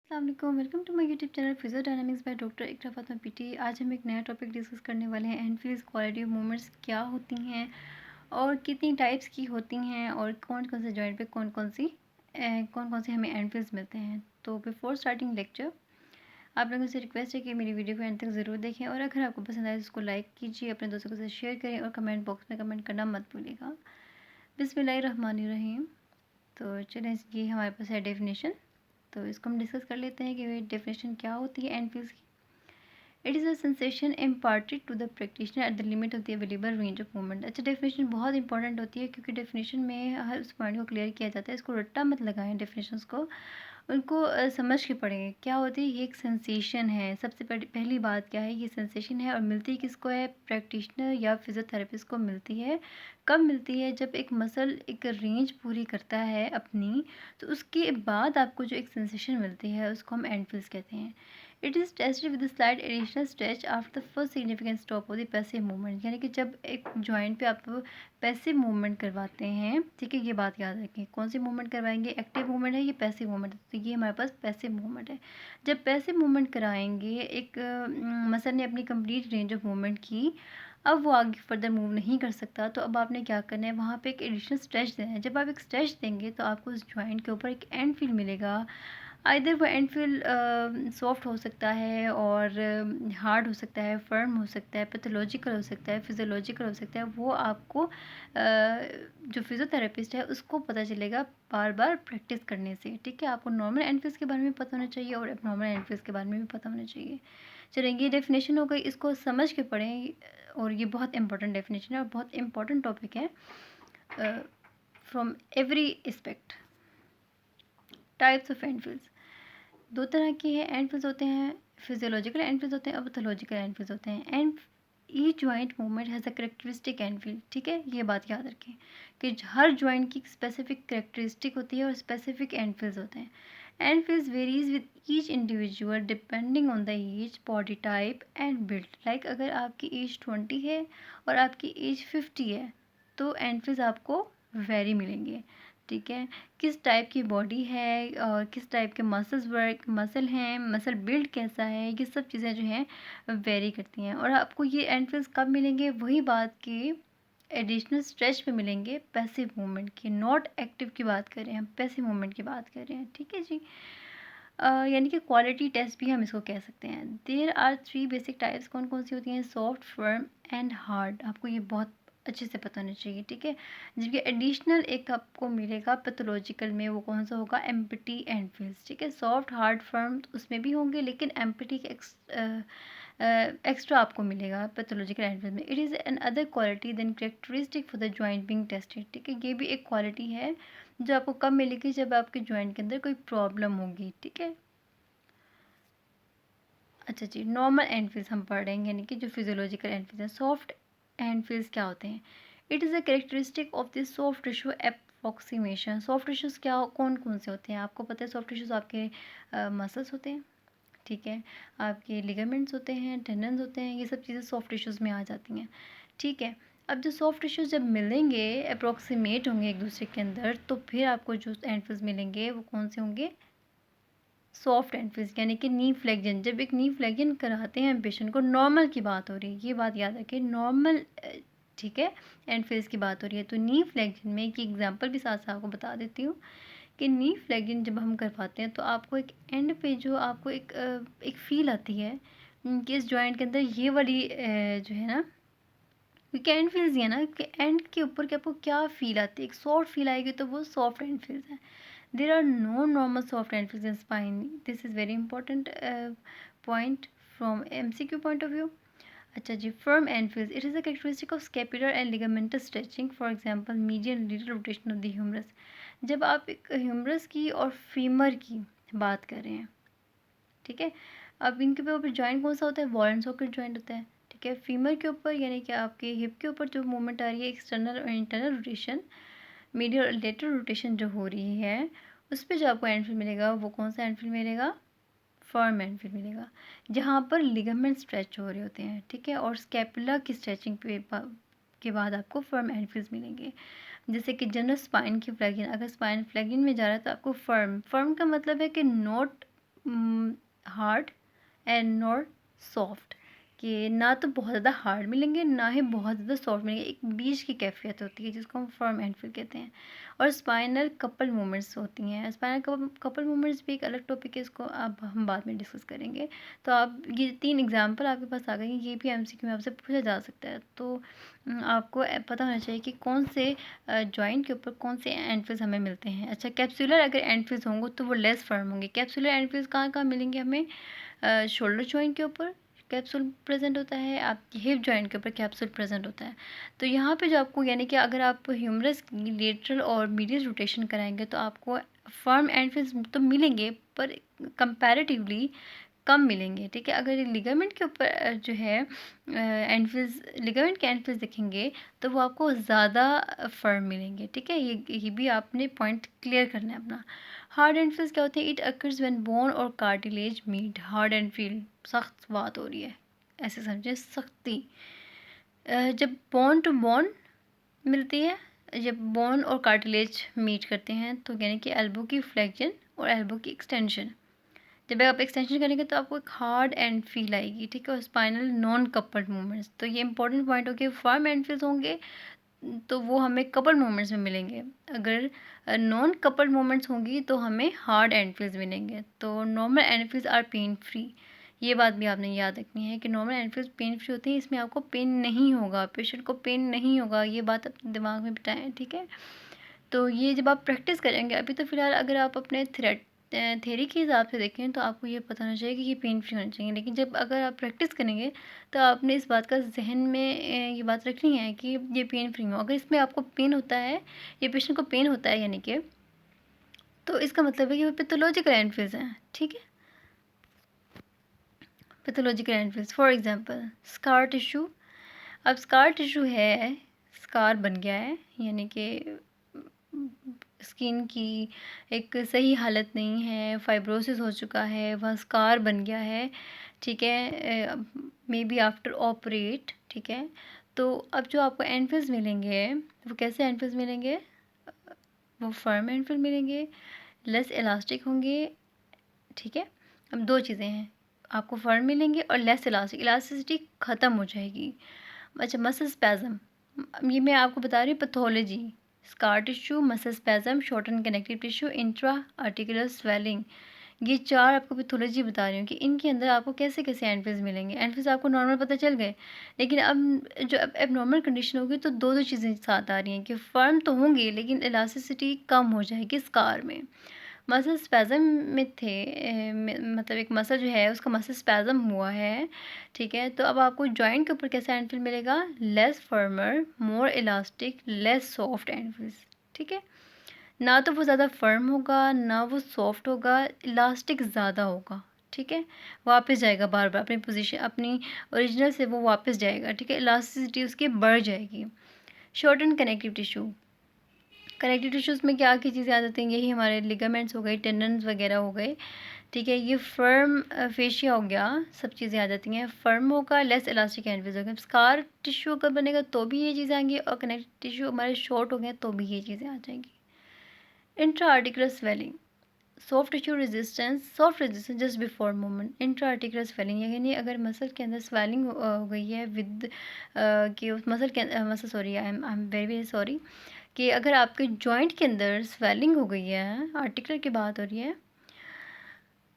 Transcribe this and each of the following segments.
अस्सलाम welcome to my YouTube channel Physiodynamics by doctor Iqra Fatima PT. आज हम एक नया टॉपिक डिस्कस करने वाले हैं। एनफील्स क्वालिटी ऑफ मूवमेंट्स क्या होती हैं और कितनी टाइप्स की होती हैं और कौन कौन से जॉइंट पे कौन कौन से हमें एनफील्स मिलते हैं। तो बिफोर स्टार्टिंग लेक्चर आप लोगों से रिक्वेस्ट है कि मेरी वीडियो को एंड तक ज़रूर देखें और अगर आपको पसंद आए तो उसको लाइक कीजिए, अपने दोस्तों के साथ शेयर करें और कमेंट बॉक्स में कमेंट करना मत भूलिएगा। बिस्मिल्लाहिर्रहमानिर्रहीम। तो चलें, ये हमारे पास है डेफिनेशन। तो इसको हम डिस्कस कर लेते हैं कि डेफिनेशन क्या होती है एनफील्स की। It is a sensation imparted to the practitioner at the limit of the available range of movement. अच्छा, डेफिनेशन बहुत इंपॉर्टेंट होती है क्योंकि डेफिनेशन में हर उस पॉइंट को क्लियर किया जाता है। इसको रट्टा मत लगाएं डेफिनेशंस को, उनको समझ के पढ़ेंगे। क्या होती है, ये एक सेंसेशन है। सबसे पहली बात क्या है, ये सेंसेशन है और मिलती किसको है, प्रैक्टिशनर या फिजियोथेरेपिस्ट को मिलती है। कब मिलती है, जब एक मसल एक रेंज पूरी करता है अपनी, तो उसके बाद आपको जो एक सेंसेशन मिलती है उसको हम एनफील्स कहते हैं। It is tested with slide additional stretch after the first significant stop of the passive movement. यानी कि जब एक जॉइंट पे आप पैसिव मूवमेंट करवाते हैं, ठीक है, ये बात याद रखें। कौन सी मूवमेंट करवाएंगे, एक्टिव मूवमेंट है, ये पैसिव मूवमेंट है। तो ये हमारे पास पैसिव मूवमेंट है। जब पैसिव मूवमेंट कराएंगे, एक मसल ने अपनी कंप्लीट रेंज ऑफ मूवमेंट की, अब वो आगे फर्दर मूव नहीं कर सकता, तो अब आपने क्या करना है, वहाँ पे एक एडिशनल स्ट्रेच देना है। जब आप एक स्ट्रेच देंगे तो आपको उस जॉइंट के ऊपर एक एंड फील मिलेगा। आइदर वो एंड फील सॉफ्ट हो सकता है और हार्ड हो सकता है, फर्म हो सकता है, पैथोलॉजिकल हो सकता है, फिजियोलॉजिकल हो सकता है। वो आपको जो फिजियोथेरेपिस्ट है उसको पता चलेगा बार बार प्रैक्टिस करने से। ठीक है, आपको नॉर्मल एंड फील्स के बारे में पता होना चाहिए और एबनॉर्मल एंड फील्स के बारे में भी पता होना चाहिए। चलिए, ये डेफिनेशन हो गई, इसको समझ के पढ़ें और ये बहुत इंपॉर्टेंट डेफिनेशन है और बहुत इंपॉर्टेंट टॉपिक है from every aspect. Types of end feels दो तरह की है। एंडफिल्स होते हैं फिजियोलॉजिकल एंडफिल्स होते हैं और पैथोलॉजिकल एंडफिल्स होते हैं। And each joint movement has a characteristic end feel. ठीक है, ये बात याद रखें कि हर जॉइंट की स्पेसिफिक करेक्टरिस्टिक होती है और स्पेसिफिक एंडफिल्स होते हैं। End feels varies with each individual depending on the age, body type and build. Like अगर आपकी एज 20 है और आपकी एज 50 है तो एंडफिल्स आपको वेरी मिलेंगे। ठीक है, किस टाइप की बॉडी है और किस टाइप के मसल हैं, मसल बिल्ड कैसा है, ये सब चीज़ें जो हैं वेरी करती हैं। और आपको ये एंडफिल्स कब मिलेंगे, वही बात की एडिशनल स्ट्रेच पे मिलेंगे, पैसिव मूवमेंट की, नॉट एक्टिव की बात कर रहे हैं हम, पैसिव मूवमेंट की बात कर रहे हैं। ठीक है जी। यानी कि क्वालिटी टेस्ट भी हम इसको कह सकते हैं। There are 3 basic types. कौन कौन सी होती हैं, सॉफ्ट, फर्म एंड हार्ड। आपको ये बहुत अच्छे से पता होना चाहिए। ठीक है, जबकि एडिशनल एक आपको मिलेगा पैथोलॉजिकल में, वो कौन सा होगा, एम्पटी एंडफिल्स। ठीक है, सॉफ्ट, हार्ड, फर्म उसमें भी होंगे, लेकिन एम्पटी एक्स्ट्रा आपको मिलेगा पैथोलॉजिकल एंडफिल्स में। It is an other quality than characteristic for the joint being tested. ठीक है, ये भी एक क्वालिटी है जो आपको कब मिलेगी, जब आपके जॉइंट के अंदर कोई प्रॉब्लम होगी। ठीक है, अच्छा जी, नॉर्मल एंडफिल्स हम पढ़ रहे हैं, यानी कि जो फिजियोलॉजिकल एंडफिल्स हैं। सॉफ्ट एंडफिल्स क्या होते हैं, it is a characteristic of this soft tissue approximation. Soft tissues क्या कौन कौन से होते हैं, आपको पता है। सॉफ्ट टिश्यूज़ आपके मसल्स होते हैं, ठीक है, आपके लिगामेंट्स होते हैं, टेंडन्स होते हैं, ये सब चीज़ें सॉफ्ट टिश्यूज़ में आ जाती हैं। ठीक है, अब जो सॉफ्ट टिश्यूज़ जब मिलेंगे, अप्रोक्सीमेट होंगे एक दूसरे के अंदर, तो फिर आपको जो एंडफिल्स मिलेंगे वो कौन से होंगे, सॉफ्ट एंडफिल्स। यानी कि नी फ्लेक्जन, जब एक नी फ्लेक्जन कराते हैं पेशेंट को, नॉर्मल की बात हो रही है, ये बात याद रखें, नॉर्मल। ठीक है, एंडफिल्स की बात हो रही है। तो नी फ्लेक्जन में एक एग्जांपल भी साथ साथ आपको बता देती हूँ कि नी फ्लेक्जन जब हम करवाते हैं तो आपको एक एंड पे जो आपको एक फील आती है कि इस जॉइंट के अंदर ये वाली जो है ना, क्योंकि एंड फील्स है ना, कि एंड के ऊपर के आपको क्या फील आती है, एक सॉफ्ट फील आएगी, तो वो सॉफ्ट एंड फील्स है। There are no normal soft end feels in spine. This is very important point from MCQ point of view. अच्छा जी, firm end feels, it is a characteristic of scapular and ligamental stretching, for example medial and lateral rotation of the humerus. जब आप एक humerus की और femur की बात कर रहे हैं, ठीक है, अब इनके ऊपर जॉइंट कौन सा होता है, बॉल एंड सॉकेट जॉइंट होता है। ठीक है, फीमर के ऊपर यानी कि आपके हिप के ऊपर जो मूवमेंट आ रही है, एक्सटर्नल और इंटरनल रोटेशन, मीडियल और लेटरल रोटेशन जो हो रही है, उस पर जो आपको एंडफिल मिलेगा वो कौन सा एंडफिल मिलेगा, फर्म एंडफिल मिलेगा, जहाँ पर लिगामेंट स्ट्रेच हो रहे होते हैं। ठीक है, और स्कैपुला की स्ट्रेचिंग के बाद आपको फर्म एंडफिल्स मिलेंगे। जैसे कि जनरल स्पाइन की फ्लैगिन, अगर स्पाइन फ्लैगिन में जा रहा है तो आपको फर्म, फर्म का मतलब है कि not hard and not soft, कि ना तो बहुत ज़्यादा हार्ड मिलेंगे ना ही बहुत ज़्यादा सॉफ्ट मिलेंगे, एक बीच की कैफियत होती है जिसको हम फर्म एंड फील कहते हैं। और स्पाइनल कपल मूवमेंट्स होती हैं। स्पाइनल कपल मूवमेंट्स भी एक अलग टॉपिक है, इसको अब हम बाद में डिस्कस करेंगे। तो आप ये 3 एग्जांपल आपके पास आ गए हैं, ये भी एमसीक्यू में आपसे पूछा जा सकता है। तो आपको पता होना चाहिए कि कौन से जॉइंट के ऊपर कौन से एंडफिल्स हमें मिलते हैं। अच्छा, कैप्सुलर अगर एंडफिल्स होंगे तो वो लेस फर्म होंगे। कैप्सुलर एंडफिल्स कहाँ कहाँ मिलेंगे हमें? शोल्डर जॉइंट के ऊपर कैप्सूल प्रेजेंट होता है, आपकी हिप जॉइंट के ऊपर कैप्सूल प्रेजेंट होता है। तो यहाँ पे जो आपको, यानी कि अगर आप ह्यूमरस की लेटरल और मीडियल रोटेशन कराएंगे तो आपको फर्म एंडफिल्स तो मिलेंगे पर कंपैरेटिवली कम मिलेंगे, ठीक है। अगर लिगामेंट के ऊपर जो है एंडफिल्स, लिगामेंट के एंडफिल्स देखेंगे तो वो आपको ज़्यादा फर्म मिलेंगे, ठीक है। ये भी आपने पॉइंट क्लियर करना है अपना। हार्ड एंडफिल्स क्या होते हैं? इट अकर्स व्हेन बोन और cartilage meet. Hard end feel, सख्त बात हो रही है, ऐसे समझे, सख्ती। जब बोन टू बोन मिलती है, जब बोन और कार्टिलेज मीट करते हैं तो यानी कि एल्बो की फ्लेक्शन और एल्बो की एक्सटेंशन, जब आप एक्सटेंशन करेंगे तो आपको एक हार्ड एंड फील आएगी, ठीक है। और स्पाइनल नॉन कपल्ड मूवमेंट्स, तो ये इंपॉर्टेंट पॉइंट हो गया। फर्म एंड फील्स होंगे तो वो हमें कपल मोमेंट्स में मिलेंगे। अगर नॉन कपल मोमेंट्स होंगी तो हमें हार्ड एंडफिल्स मिलेंगे। तो नॉर्मल एंडफिल्स आर पेन फ्री, ये बात भी आपने याद रखनी है कि नॉर्मल एंडफिल्स पेन फ्री होती हैं, इसमें आपको पेन नहीं होगा, पेशेंट को पेन नहीं होगा, ये बात अपने दिमाग में बिठाएं, ठीक है। तो ये जब आप प्रैक्टिस करेंगे, अभी तो फ़िलहाल अगर आप अपने थ्योरी के हिसाब से देखें तो आपको ये पता होना चाहिए कि ये पेन फ्री होना चाहिए, लेकिन जब अगर आप प्रैक्टिस करेंगे तो आपने इस बात का जहन में ये बात रखनी है कि ये पेन फ्री हो। अगर इसमें आपको पेन होता है, ये पेशेंट को पेन होता है यानी कि, तो इसका मतलब है कि वो पैथोलॉजिकल एंडफिल्स हैं, ठीक है। Pathological end feels, for example scar tissue. अब स्कार टिश्यू है, स्कार बन गया है, यानी कि स्किन की एक सही हालत नहीं है, फाइब्रोसिस हो चुका है, वहाँ स्कार बन गया है, ठीक है, मे बी आफ्टर ऑपरेट, ठीक है। तो अब जो आपको एंडफिल्स मिलेंगे वो कैसे एंडफिल्स मिलेंगे? वो फर्म एंडफिल मिलेंगे, लेस इलास्टिक होंगे, ठीक है। अब दो चीज़ें हैं, आपको फर्म मिलेंगे और लेस इलास्टिक, इलास्टिसिटी ख़त्म हो जाएगी। अच्छा, मसल स्पैज़म, ये मैं आपको बता रही हूँ pathology. Scar tissue, muscle spasm, shorten connective tissue, intra articular swelling, ये 4 आपको पैथोलॉजी बता रही हूँ कि इनके अंदर आपको कैसे कैसे एंडफिल्स मिलेंगे। एंडफिल्स आपको नॉर्मल पता चल गए, लेकिन अब जो अब नॉर्मल कंडीशन होगी तो दो दो चीज़ें साथ आ रही हैं कि फर्म तो होंगी लेकिन इलास्टिसिटी कम हो जाएगी स्कार में। मसल स्पैज़म में थे, मतलब एक मसल जो है उसका मसल स्पैज़म हुआ है, ठीक है। तो अब आपको जॉइंट के ऊपर कैसा एंडफिल मिलेगा? Less firmer, more elastic, less soft end feels, ठीक है। ना तो वो ज़्यादा फर्म होगा ना वो सॉफ्ट होगा, इलास्टिक ज़्यादा होगा, ठीक है। वापस जाएगा बार बार अपनी पोजीशन, अपनी ओरिजिनल से वो वापस जाएगा, ठीक है। इलास्टिसिटी उसकी बढ़ जाएगी। Short and connective tissue, connective tissues में क्या क्या चीज़ें आ जाती हैं? यही हमारे लिगामेंट्स हो गए, टेंडन्स वगैरह हो गए, ठीक है। ये फर्म फेशिया हो गया, सब चीज़ें आ जाती हैं। फर्म होगा, लेस इलास्टिक एंडफिल्स होगा। स्कार टिश्यू अगर बनेगा तो भी ये चीज़ें आएंगी, और कनेक्टिव टिश्यू हमारे शॉर्ट हो गए तो भी ये चीज़ें आ जाएंगी। Intra articular swelling, soft tissue resistance, soft resistance just before movement. Intra articular swelling यानी अगर मसल के अंदर स्वेलिंग हो गई है विद कि उस मसल के muscle, sorry, I am very very sorry, कि अगर आपके जॉइंट के अंदर स्वेलिंग हो गई है, आर्टिकुलर की बात हो रही है,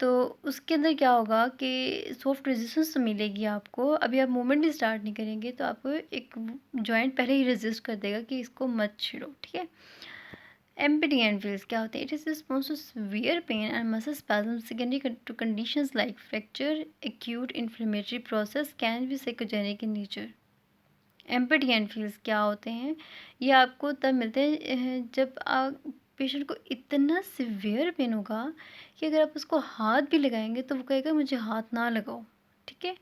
तो उसके अंदर क्या होगा कि सॉफ्ट रेजिस्टेंस तो मिलेगी आपको। अभी आप मूवमेंट भी स्टार्ट नहीं करेंगे तो आपको एक जॉइंट पहले ही रेजिस्ट कर देगा कि इसको मत छेड़ो, ठीक है। एम्पटी एंडफिल्स क्या होते हैं? It is response to severe pain and muscle spasm secondary to conditions like fracture, acute inflammatory process, can be psychogenic in nature. Empty end feels क्या होते हैं? ये आपको तब मिलते हैं जब पेशेंट को इतना सिवियर पेन होगा कि अगर आप उसको हाथ भी लगाएंगे तो वो कहेगा मुझे हाथ ना लगाओ, ठीक है।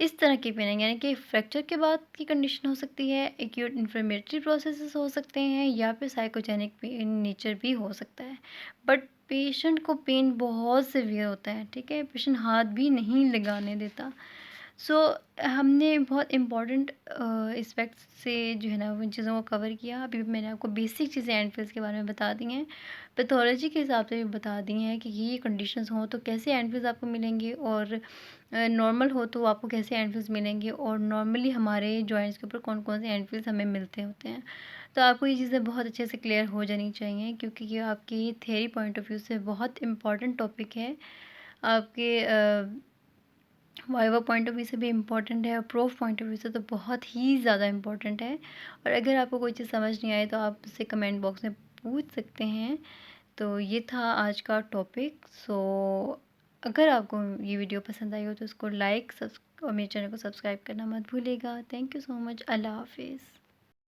इस तरह की पेन है, यानी कि फ्रैक्चर के बाद की कंडीशन हो सकती है, एक्यूट इन्फ्लेमेटरी प्रोसेसेस हो सकते हैं, या फिर साइकोजेनिक पेन नेचर भी हो सकता है। बट पेशेंट को पेन बहुत सिवियर होता है, ठीक है, पेशेंट हाथ भी नहीं लगाने देता। सो हमने बहुत इम्पोर्टेंट एस्पेक्ट से जो है ना उन चीज़ों को कवर किया। अभी मैंने आपको बेसिक चीज़ें एंडफिल्स के बारे में बता दी हैं। पैथोलॉजी के हिसाब से भी बता दी हैं कि ये कंडीशंस हों तो कैसे एंडफिल्स आपको मिलेंगे, और नॉर्मल हो तो आपको कैसे एंडफिल्स मिलेंगे, और नॉर्मली हमारे जॉइंट्स के ऊपर कौन कौन से एंडफिल्स हमें मिलते होते हैं। तो आपको ये चीज़ें बहुत अच्छे से क्लियर हो जानी चाहिए, क्योंकि ये आपकी थ्योरी पॉइंट ऑफ व्यू से बहुत इम्पॉर्टेंट टॉपिक है। आपके वाइवा पॉइंट ऑफ व्यू से भी इम्पॉर्टेंट है, और प्रूफ पॉइंट ऑफ व्यू से तो बहुत ही ज़्यादा इम्पॉर्टेंट है। और अगर आपको कोई चीज़ समझ नहीं आई तो आप उससे कमेंट बॉक्स में पूछ सकते हैं। तो ये था आज का टॉपिक। सो अगर आपको ये वीडियो पसंद आई हो तो इसको लाइक और मेरे चैनल को सब्सक्राइब करना मत भूलिएगा। Thank you so much. अल्लाह हाफिज़।